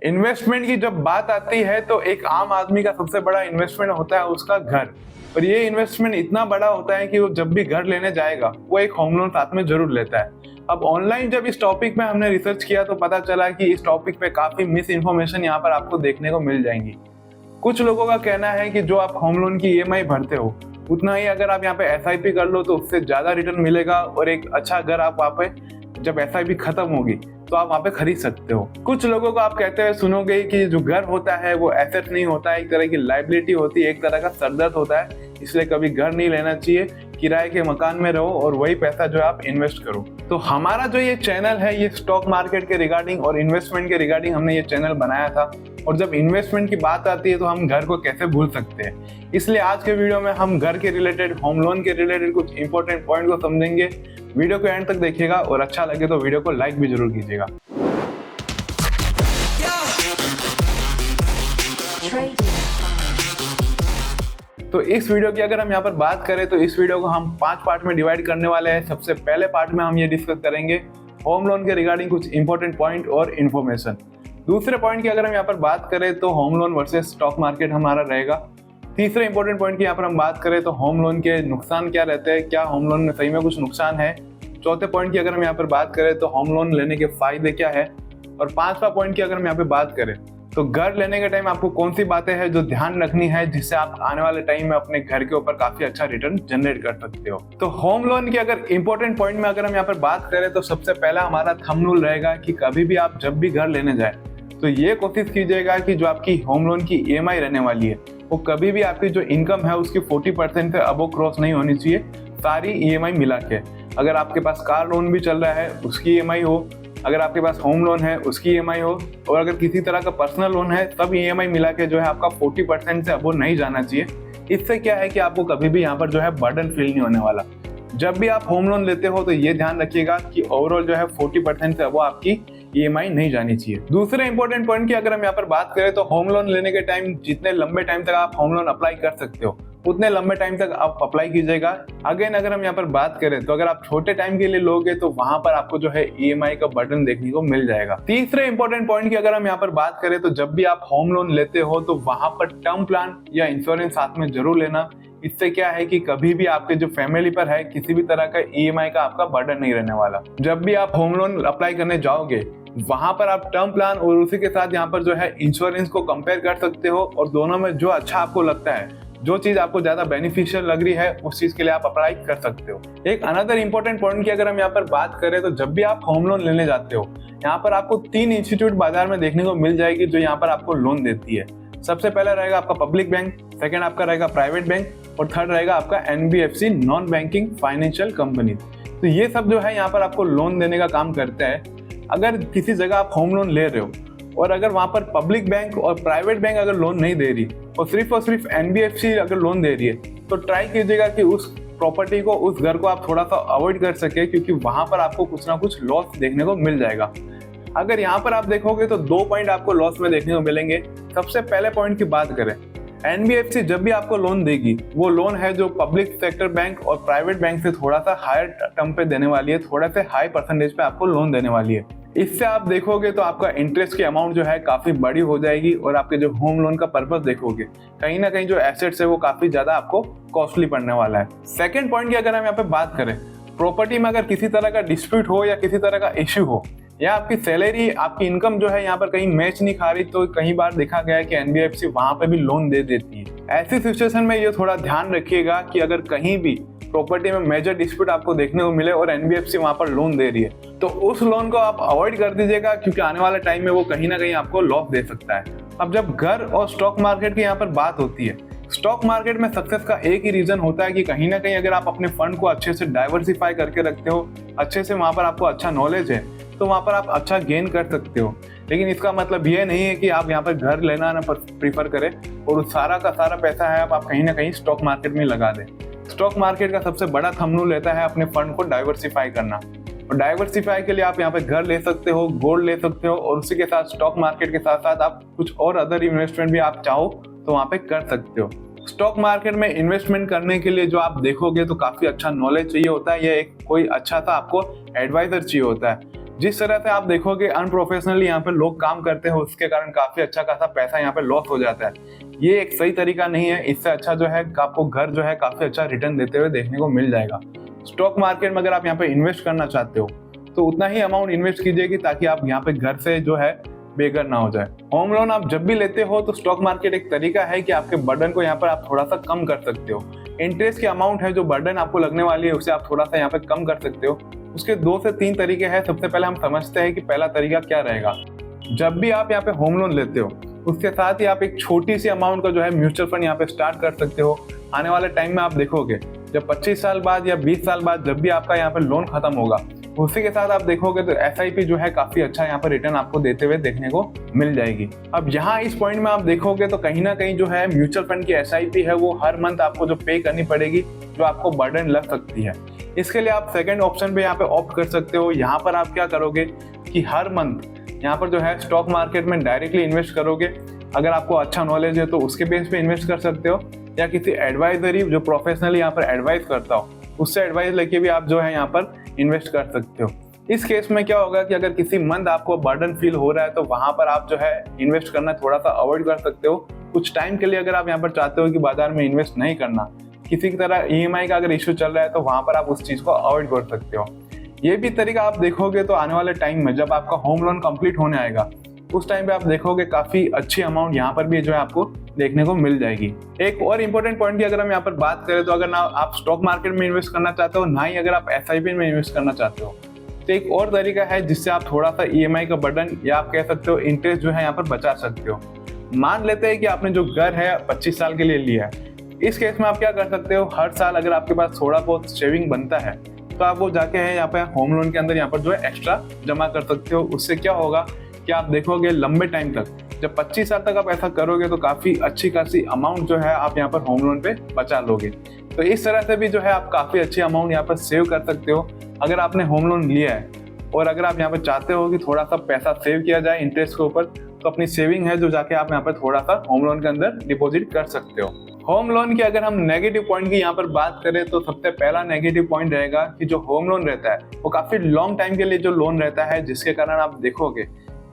Investment की जब बात आती है तो एक आम आदमी का सबसे बड़ा इन्वेस्टमेंट होता है उसका घर। और ये इन्वेस्टमेंट इतना बड़ा होता है कि वो जब भी घर लेने जाएगा वो एक होम लोन साथ में जरूर लेता है। अब ऑनलाइन जब इस टॉपिक में हमने रिसर्च किया तो पता चला कि इस टॉपिक पे काफी मिस इन्फॉर्मेशन यहाँ पर आपको देखने को मिल जाएंगी। कुछ लोगों का कहना है कि जो आप होम लोन की ईएमआई भरते हो उतना ही अगर आप यहाँ पे एसआईपी कर लो तो उससे ज्यादा रिटर्न मिलेगा और एक अच्छा घर आप वहाँ पे जब एसआईपी खत्म होगी तो आप वहाँ पे खरीद सकते हो। कुछ लोगों को आप कहते हुए सुनोगे कि जो घर होता है वो एसेट नहीं होता है, एक तरह की लाइबिलिटी होती है, एक तरह का सरदर्द होता है, इसलिए कभी घर नहीं लेना चाहिए, किराए के मकान में रहो और वही पैसा जो है आप इन्वेस्ट करो। तो हमारा जो ये चैनल है ये स्टॉक मार्केट के रिगार्डिंग और इन्वेस्टमेंट के रिगार्डिंग हमने ये चैनल बनाया था। और जब इन्वेस्टमेंट की बात आती है तो हम घर को कैसे भूल सकते हैं, इसलिए आज के वीडियो में हम घर के रिलेटेड, होम लोन के रिलेटेड कुछ इंपॉर्टेंट पॉइंट को समझेंगे। वीडियो को एंड तक देखिएगा और अच्छा लगे तो वीडियो को लाइक भी जरूर कीजिएगा। तो इस वीडियो की अगर हम यहाँ पर बात करें तो इस वीडियो को हम 5 पार्ट में डिवाइड करने वाले हैं। सबसे पहले पार्ट में हम ये डिस्कस करेंगे होम लोन के रिगार्डिंग कुछ इंपॉर्टेंट पॉइंट और इन्फॉर्मेशन। दूसरे पॉइंट की अगर हम यहाँ पर बात करें तो home loan versus stock market हमारा रहेगा। तीसरे इंपॉर्टेंट पॉइंट की यहाँ पर हम बात करें तो होम लोन के नुकसान क्या रहते हैं, क्या होम लोन में सही में कुछ नुकसान है। चौथे पॉइंट की अगर हम यहाँ पर बात करें तो होम लोन लेने के फायदे क्या है। और 5वां पॉइंट की अगर हम यहाँ पे बात करें तो घर लेने के टाइम आपको कौन सी बातें हैं जो ध्यान रखनी है जिससे आप आने वाले टाइम में अपने घर के ऊपर काफी अच्छा रिटर्न जनरेट कर सकते हो। तो होम लोन की अगर इंपॉर्टेंट पॉइंट में अगर हम यहाँ पर बात करें तो सबसे पहला हमारा थंब रूल रहेगा कि कभी भी आप जब भी घर लेने जाए तो ये कोशिश कीजिएगा कि जो आपकी होम लोन की ईएमआई रहने वाली है वो कभी भी आपकी जो इनकम है उसकी 40% से अबव क्रॉस नहीं होनी चाहिए, सारी ईएमआई मिला के। अगर आपके पास कार लोन भी चल रहा है उसकी ईएमआई हो, अगर आपके पास होम लोन है उसकी ईएमआई हो, और अगर किसी तरह का पर्सनल लोन है तब ईएमआई मिला के जो है आपका 40% से अबव नहीं जाना चाहिए। इससे क्या है कि आपको कभी भी यहाँ पर जो है बर्डन फील नहीं होने वाला। जब भी आप होम लोन लेते हो तो ये ध्यान रखिएगा कि ओवरऑल जो है 40% से अबव आपकी ईएमआई नहीं जानी चाहिए। दूसरे इंपॉर्टेंट पॉइंट की अगर हम यहाँ पर बात करें तो होम लोन लेने के टाइम जितने लंबे टाइम तक आप होम लोन अप्लाई कर सकते हो उतने लंबे टाइम तक आप अप्लाई कीजिएगा। अगेन अगर हम यहाँ पर बात करें तो अगर आप छोटे टाइम के लिए लोगे तो वहां पर आपको जो है ईएमआई का बर्डन देखने को मिल जाएगा। तीसरे इंपॉर्टेंट पॉइंट की अगर हम यहाँ पर बात करें तो जब भी आप होम लोन लेते हो तो वहां पर टर्म प्लान या इंश्योरेंस साथ में जरूर लेना। इससे क्या है कि कभी भी आपके जो फैमिली पर है किसी भी तरह का ईएमआई का आपका बर्डन नहीं रहने वाला। जब भी आप होम लोन अप्लाई करने जाओगे वहां पर आप टर्म प्लान और उसी के साथ यहाँ पर जो है इंश्योरेंस को कंपेयर कर सकते हो और दोनों में जो अच्छा आपको लगता है, जो चीज आपको ज्यादा बेनिफिशियल लग रही है उस चीज के लिए आप अप्लाई कर सकते हो। एक अनदर इंपॉर्टेंट पॉइंट की अगर हम यहाँ पर बात करें तो जब भी आप होम लोन लेने जाते हो यहाँ पर आपको 3 इंस्टीट्यूट बाजार में देखने को मिल जाएगी जो यहाँ पर आपको लोन देती है। सबसे पहला रहेगा आपका पब्लिक बैंक, सेकेंड आपका रहेगा प्राइवेट बैंक और थर्ड रहेगा आपका NBFC, non banking financial company. तो ये सब जो है यहाँ पर आपको लोन देने का काम करता है। अगर किसी जगह आप होम लोन ले रहे हो और अगर वहां पर पब्लिक बैंक और प्राइवेट बैंक अगर लोन नहीं दे रही और सिर्फ एनबीएफसी अगर लोन दे रही है तो ट्राई कीजिएगा कि उस प्रॉपर्टी को, उस घर को आप थोड़ा सा अवॉइड कर सके, क्योंकि वहां पर आपको कुछ ना कुछ लॉस देखने को मिल जाएगा। अगर यहाँ पर आप देखोगे तो 2 पॉइंट आपको लॉस में देखने को मिलेंगे। सबसे पहले पॉइंट की बात करें, एनबीएफसी जब भी आपको लोन देगी वो लोन है जो पब्लिक सेक्टर बैंक और प्राइवेट बैंक से थोड़ा सा हायर टर्म पे देने वाली है, थोड़ा से हाई परसेंटेज पे आपको लोन देने वाली है। इससे आप देखोगे तो आपका इंटरेस्ट की अमाउंट जो है काफी बड़ी हो जाएगी और आपके जो होम लोन का पर्पस देखोगे कहीं ना कहीं जो एसेट्स है वो काफी ज्यादा आपको कॉस्टली पड़ने वाला है। सेकंड पॉइंट की अगर हम यहाँ पे बात करें, प्रॉपर्टी में अगर किसी तरह का डिस्प्यूट हो या किसी तरह का इश्यू हो या आपकी सैलरी, आपकी इनकम जो है यहाँ पर कहीं मैच नहीं खा रही तो कई बार देखा गया है कि एनबीएफसी वहां पे भी लोन दे देती है। ऐसी सिचुएशन में ये थोड़ा ध्यान रखिएगा कि अगर कहीं भी प्रॉपर्टी में मेजर डिस्प्यूट आपको देखने को मिले और एनबीएफसी वहां पर लोन दे रही है तो उस लोन को आप अवॉइड कर दीजिएगा, क्योंकि आने वाले टाइम में वो कहीं ना कहीं आपको लॉस दे सकता है। अब जब घर और स्टॉक मार्केट की यहाँ पर बात होती है, स्टॉक मार्केट में सक्सेस का एक ही रीजन होता है कि कहीं ना कहीं अगर आप अपने फंड को अच्छे से डाइवर्सिफाई करके रखते हो, अच्छे से वहां पर आपको अच्छा नॉलेज है तो वहां पर आप अच्छा गेन कर सकते हो। लेकिन इसका मतलब ये नहीं है कि आप यहाँ पर घर लेना ना प्रीफर करें और सारा का सारा पैसा है आप कहीं ना कहीं स्टॉक मार्केट में लगा दें। स्टॉक मार्केट का सबसे बड़ा थंब रूल रहता है अपने फंड को डाइवर्सिफाई करना, और डाइवर्सिफाई के लिए आप यहाँ पे घर ले सकते हो, गोल्ड ले सकते हो और उसी के साथ स्टॉक मार्केट के साथ साथ आप कुछ और अदर इन्वेस्टमेंट भी आप चाहो तो वहाँ पे कर सकते हो। स्टॉक मार्केट में इन्वेस्टमेंट करने के लिए जो आप देखोगे तो काफी अच्छा नॉलेज चाहिए होता है, या एक कोई अच्छा सा आपको एडवाइजर चाहिए होता है। जिस तरह से आप देखोगे अनप्रोफेशनली यहाँ पे लोग काम करते हैं, उसके कारण काफी अच्छा खासा पैसा यहाँ पे लॉस हो जाता है। ये एक सही तरीका नहीं है। इससे अच्छा जो है आपको घर जो है काफी अच्छा रिटर्न देते हुए देखने को मिल जाएगा। स्टॉक मार्केट में अगर आप यहाँ पे इन्वेस्ट करना चाहते हो तो उतना ही अमाउंट इन्वेस्ट कीजिएगी ताकि आप यहाँ पे घर से जो है बेघर ना हो जाए। होम लोन आप जब भी लेते हो तो स्टॉक मार्केट एक तरीका है कि आपके बर्डन को यहाँ पर आप थोड़ा सा कम कर सकते हो। इंटरेस्ट की अमाउंट है जो बर्डन आपको लगने वाली है उसे आप थोड़ा सा यहाँ पे कम कर सकते हो। उसके 2 से 3 तरीके हैं। सबसे पहले हम समझते हैं कि पहला तरीका क्या रहेगा। जब भी आप यहाँ पे होम लोन लेते हो उसके साथ ही आप एक छोटी सी अमाउंट का जो है म्यूचुअल फंड यहाँ पे स्टार्ट कर सकते हो। आने वाले टाइम में आप देखोगे जब 25 साल बाद या 20 साल बाद जब भी आपका यहाँ पे लोन खत्म होगा उसी के साथ आप देखोगे तो SIP जो है काफी अच्छा यहाँ पर रिटर्न आपको देते हुए देखने को मिल जाएगी। अब यहाँ इस पॉइंट में आप देखोगे तो कहीं ना कहीं जो है म्यूचुअल फंड की SIP है वो हर मंथ आपको जो पे करनी पड़ेगी, जो आपको बर्डन लग सकती है। इसके लिए आप सेकंड ऑप्शन पे यहाँ पे ऑप्ट कर सकते हो। यहाँ पर आप क्या करोगे कि हर मंथ यहाँ पर जो है स्टॉक मार्केट में डायरेक्टली इन्वेस्ट करोगे। अगर आपको अच्छा नॉलेज है तो उसके बेस पे इन्वेस्ट कर सकते हो, या किसी एडवाइजरी जो प्रोफेशनली यहाँ पर एडवाइस करता हो उससे एडवाइस लेके भी आप जो है यहाँ पर इन्वेस्ट कर सकते हो। इस केस में क्या होगा कि अगर किसी मंथ आपको बर्डन फील हो रहा है तो वहां पर आप जो है इन्वेस्ट करना थोड़ा सा अवॉइड कर सकते हो। कुछ टाइम के लिए अगर आप यहाँ पर चाहते हो कि बाजार में इन्वेस्ट नहीं करना, किसी की तरह EMI का अगर इश्यू चल रहा है तो वहां पर आप उस चीज को अवॉइड कर सकते हो। ये भी तरीका आप देखोगे तो आने वाले टाइम में जब आपका होम लोन कंप्लीट होने आएगा उस टाइम पे आप देखोगे काफी अच्छी अमाउंट यहाँ पर भी जो है आपको देखने को मिल जाएगी। एक और इम्पोर्टेंट पॉइंट की अगर हम यहाँ पर बात करें तो अगर ना आप स्टॉक मार्केट में इन्वेस्ट करना चाहते हो ना ही अगर आप SIP में इन्वेस्ट करना चाहते हो तो एक और तरीका है जिससे आप थोड़ा सा EMI का बर्डन या आप कह सकते हो इंटरेस्ट जो है यहाँ पर बचा सकते हो। मान लेते हैं कि आपने जो घर है 25 साल के लिए लिया है। इस केस में आप क्या कर सकते हो, हर साल अगर आपके पास थोड़ा बहुत सेविंग बनता है तो आप वो जाके है यहाँ पे होम लोन के अंदर यहाँ पर जो है एक्स्ट्रा जमा कर सकते हो। उससे क्या होगा कि आप देखोगे लंबे टाइम तक जब 25 साल तक आप ऐसा करोगे तो काफी अच्छी खासी अमाउंट जो है आप यहाँ पर होम लोन पे बचा लोगे। तो इस तरह से भी जो है आप काफी अच्छी अमाउंट यहाँ पर सेव कर सकते हो। अगर आपने होम लोन लिया है और अगर आप यहाँ पर चाहते हो कि थोड़ा सा पैसा सेव किया जाए इंटरेस्ट के ऊपर तो अपनी सेविंग है जो जाके आप यहाँ पर थोड़ा सा होम लोन के अंदर डिपॉजिट कर सकते हो। होम लोन की अगर हम नेगेटिव पॉइंट की यहाँ पर बात करें तो सबसे पहला नेगेटिव पॉइंट रहेगा कि जो होम लोन रहता है वो काफी लॉन्ग टाइम के लिए जो लोन रहता है, जिसके कारण आप देखोगे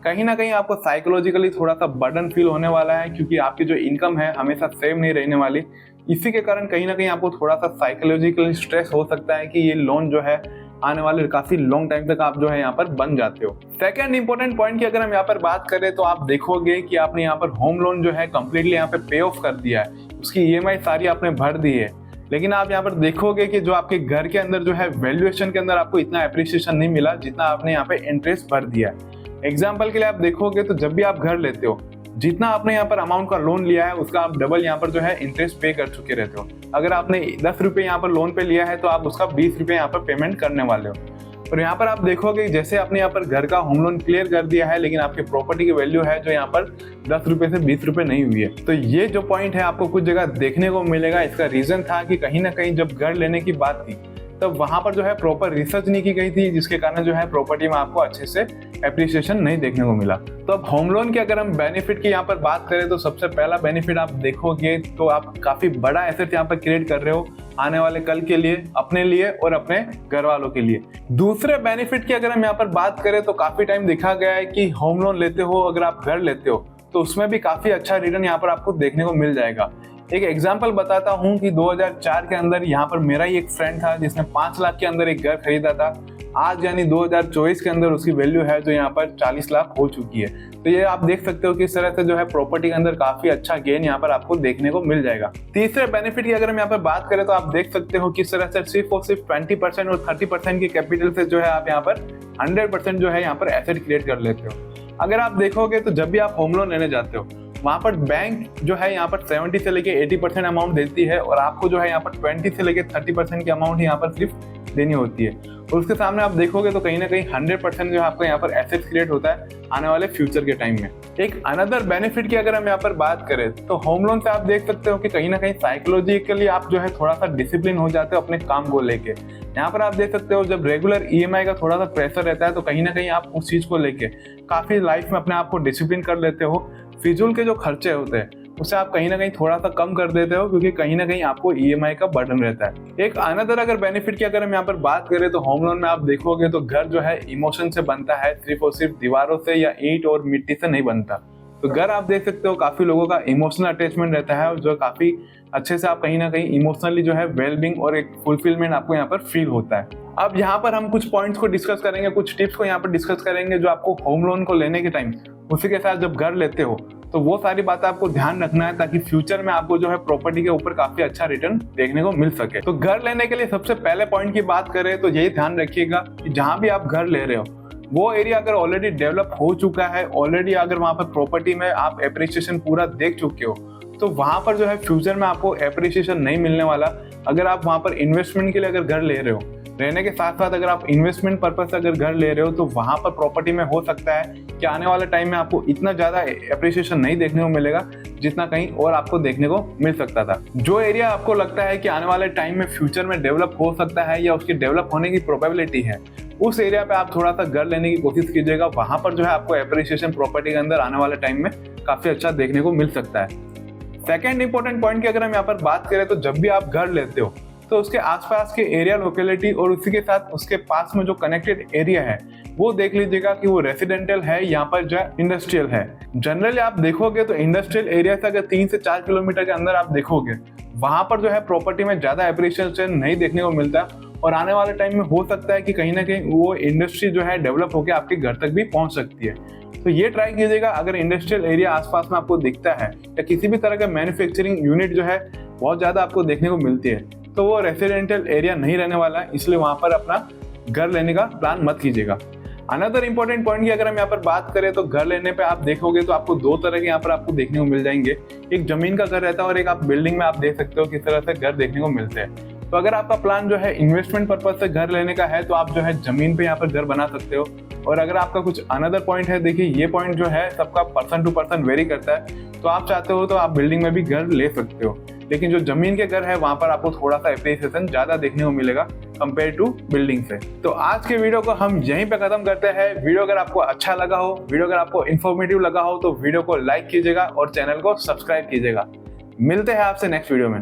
कहीं ना कहीं आपको साइकोलॉजिकली थोड़ा सा बर्डन फील होने वाला है, क्योंकि आपकी जो इनकम है हमेशा सेम नहीं रहने वाली। इसी के कारण कहीं ना कहीं आपको थोड़ा सा साइकोलॉजिकली स्ट्रेस हो सकता है कि ये लोन जो है आने वाले काफी लॉन्ग टाइम तक आप जो है यहाँ पर बन जाते हो। सेकंड इंपॉर्टेंट पॉइंट की अगर हम यहाँ पर बात करें तो आप देखोगे कि आपने यहाँ पर होम लोन जो है कंप्लीटली यहाँ पे पे ऑफ कर दिया है, उसकी EMI सारी आपने भर दी है, लेकिन आप यहाँ पर देखोगे कि जो आपके घर के अंदर जो है वैल्यूएशन के अंदर आपको इतना एप्रिसिएशन नहीं मिला जितना आपने यहाँ पे इंटरेस्ट भर दिया है। एग्जाम्पल के लिए आप देखोगे तो जब भी आप घर लेते हो जितना आपने यहाँ पर अमाउंट का लोन लिया है उसका आप डबल यहाँ पर जो है इंटरेस्ट पे कर चुके रहते हो। अगर आपने 10 रुपये यहाँ पर लोन पे लिया है तो आप उसका 20 रुपये यहाँ पर पेमेंट करने वाले हो। और यहाँ पर आप देखोगे जैसे आपने यहाँ पर घर का होम लोन क्लियर कर दिया है लेकिन आपके प्रॉपर्टी की वैल्यू है जो यहाँ पर 10 रुपये से 20 रुपये नहीं हुई है। तो ये जो पॉइंट है आपको कुछ जगह देखने को मिलेगा। इसका रीजन था कि कहीं ना कहीं जब घर लेने की बात थी तब वहां पर जो है प्रॉपर रिसर्च नहीं की गई थी, जिसके कारण जो है प्रॉपर्टी में आपको अच्छे से एप्रिसिएशन नहीं देखने को मिला। तो अब होम लोन की अगर हम बेनिफिट की यहाँ पर बात करें तो सबसे पहला बेनिफिट आप देखोगे तो आप काफी बड़ा एसेट यहाँ पर क्रिएट कर रहे हो आने वाले कल के लिए, अपने लिए और अपने घर वालों के लिए। दूसरे बेनिफिट की अगर हम यहाँ पर बात करें तो काफी टाइम देखा गया है कि होम लोन लेते हो अगर आप घर लेते हो तो उसमें भी काफी अच्छा रिटर्न यहाँ पर आपको देखने को मिल जाएगा। एक एग्जाम्पल बताता हूँ कि 2004 के अंदर यहाँ पर मेरा ही एक फ्रेंड था जिसने 5 लाख के अंदर एक घर खरीदा था। आज यानी 2024 के अंदर उसकी वैल्यू है जो यहाँ पर 40 लाख हो चुकी है। तो ये आप देख सकते हो कि इस तरह से जो है प्रॉपर्टी के अंदर काफी अच्छा गेन यहाँ पर आपको देखने को मिल जाएगा। तीसरे बेनिफिट की अगर हम यहाँ पर बात करें तो आप देख सकते हो किस तरह से सिर्फ और सिर्फ 20% और 30% की कैपिटल से जो है आप यहाँ पर 100% जो है यहाँ पर एसेट क्रिएट कर लेते हो। अगर आप देखोगे तो जब भी आप होम लोन लेने जाते हो वहां पर बैंक जो है यहाँ पर 70 से लेके 80% अमाउंट देती है और आपको जो है यहाँ पर 20 से लेके 30% की अमाउंट यहाँ पर सिर्फ देनी होती है। और उसके सामने आप देखोगे तो कहीं ना कहीं 100% जो है आपका यहाँ पर एसेट क्रिएट होता है आने वाले फ्यूचर के टाइम में। एक अनदर बेनिफिट की अगर हम यहाँ पर बात करें तो होम लोन से आप देख सकते हो कि कहीं ना कहीं साइकोलॉजिकली आप जो है थोड़ा सा डिसिप्लिन हो जाते हो अपने काम को लेके। यहाँ पर आप देख सकते हो जब रेगुलर EMI का थोड़ा सा प्रेशर रहता है तो कहीं ना कहीं आप उस चीज को लेके काफी लाइफ में अपने आप को डिसिप्लिन कर लेते हो। फिजूल के जो खर्चे होते हैं उसे आप कहीं ना कहीं थोड़ा सा कम कर देते हो, क्योंकि कहीं ना कहीं आपको ईएमआई का बर्डन रहता है। एक अनदर अगर बेनिफिट की अगर हम यहाँ पर बात करें तो होम लोन में आप देखोगे तो घर जो है इमोशन से बनता है, सिर्फ और सिर्फ दीवारों से या ईंट और मिट्टी से नहीं बनता। तो घर आप देख सकते हो काफी लोगों का इमोशनल अटैचमेंट रहता है, और जो काफी अच्छे से आप कहीं ना कहीं इमोशनली जो है वेलबींग और एक फुलफिलमेंट आपको यहाँ पर फील होता है। अब यहाँ पर हम कुछ पॉइंट्स को डिस्कस करेंगे, कुछ टिप्स को यहाँ पर डिस्कस करेंगे जो आपको होम लोन को लेने के टाइम उसी के साथ जब घर लेते हो तो वो सारी बातें आपको ध्यान रखना है, ताकि फ्यूचर में आपको जो है प्रॉपर्टी के ऊपर काफी अच्छा रिटर्न देखने को मिल सके। तो घर लेने के लिए सबसे पहले पॉइंट की बात करें तो यही ध्यान रखिएगा कि जहां भी आप घर ले रहे हो वो एरिया अगर ऑलरेडी डेवलप हो चुका है, ऑलरेडी अगर वहां पर प्रॉपर्टी में आप एप्रिसिएशन पूरा देख चुके हो, तो वहां पर जो है फ्यूचर में आपको एप्रिसिएशन नहीं मिलने वाला। अगर आप वहां पर इन्वेस्टमेंट के लिए अगर घर ले रहे हो, रहने के साथ साथ अगर आप इन्वेस्टमेंट पर्पज से अगर घर ले रहे हो, तो वहां पर प्रॉपर्टी में हो सकता है कि आने वाले टाइम में आपको इतना ज्यादा एप्रिसिएशन नहीं देखने को मिलेगा जितना कहीं और आपको देखने को मिल सकता था। जो एरिया आपको लगता है कि आने वाले टाइम में फ्यूचर में डेवलप हो सकता है या उसकी डेवलप होने की प्रोबेबिलिटी है, उस एरिया पे आप थोड़ा सा घर लेने की कोशिश कीजिएगा। वहां पर जो है आपको एप्रिसिएशन प्रॉपर्टी के अंदर आने वाले टाइम में काफी अच्छा देखने को मिल सकता है। सेकेंड इंपॉर्टेंट पॉइंट की अगर हम यहाँ पर बात करें तो जब भी आप घर लेते हो तो उसके आसपास के एरिया लोकेलिटी और उसी के साथ उसके पास में जो कनेक्टेड एरिया है वो देख लीजिएगा कि वो रेसिडेंशियल है, यहाँ पर जो इंडस्ट्रियल है। जनरली आप देखोगे तो इंडस्ट्रियल एरिया से अगर 3 से 4 किलोमीटर के अंदर आप देखोगे वहां पर जो है प्रॉपर्टी में ज्यादा एप्रिसिएशन नहीं देखने को मिलता, और आने वाले टाइम में हो सकता है कि कहीं ना कहीं वो इंडस्ट्री जो है डेवलप होकर आपके घर तक भी पहुंच सकती है। तो ये ट्राई कीजिएगा, अगर इंडस्ट्रियल एरिया आसपास में आपको दिखता है या किसी भी तरह का मैन्युफैक्चरिंग यूनिट जो है बहुत ज्यादा आपको देखने को मिलती है, तो वो रेसिडेंशियल एरिया नहीं रहने वाला है, इसलिए वहां पर अपना घर लेने का प्लान मत कीजिएगा। अनदर इंपॉर्टेंट पॉइंट की अगर हम यहाँ पर बात करें तो घर लेने पे आप देखोगे तो आपको दो तरह के यहाँ पर आपको देखने को मिल जाएंगे। एक जमीन का घर रहता है और एक आप बिल्डिंग में आप देख सकते हो किस तरह से घर देखने को मिलते हैं। तो अगर आपका प्लान जो है इन्वेस्टमेंट पर्पज से घर लेने का है तो आप जो है जमीन पे यहाँ पर घर बना सकते हो, और अगर आपका कुछ अनदर पॉइंट है, देखिए ये पॉइंट जो है सबका पर्सन टू पर्सन वेरी करता है, तो आप चाहते हो तो आप बिल्डिंग में भी घर ले सकते हो, लेकिन जो जमीन के घर है वहां पर आपको थोड़ा सा एप्रिसिएशन ज्यादा देखने को मिलेगा कंपेयर टू बिल्डिंग से। तो आज के वीडियो को हम यहीं पे खत्म करते हैं। वीडियो अगर आपको अच्छा लगा हो, वीडियो अगर आपको इन्फॉर्मेटिव लगा हो तो वीडियो को लाइक कीजिएगा और चैनल को सब्सक्राइब कीजिएगा। मिलते हैं आपसे नेक्स्ट वीडियो में।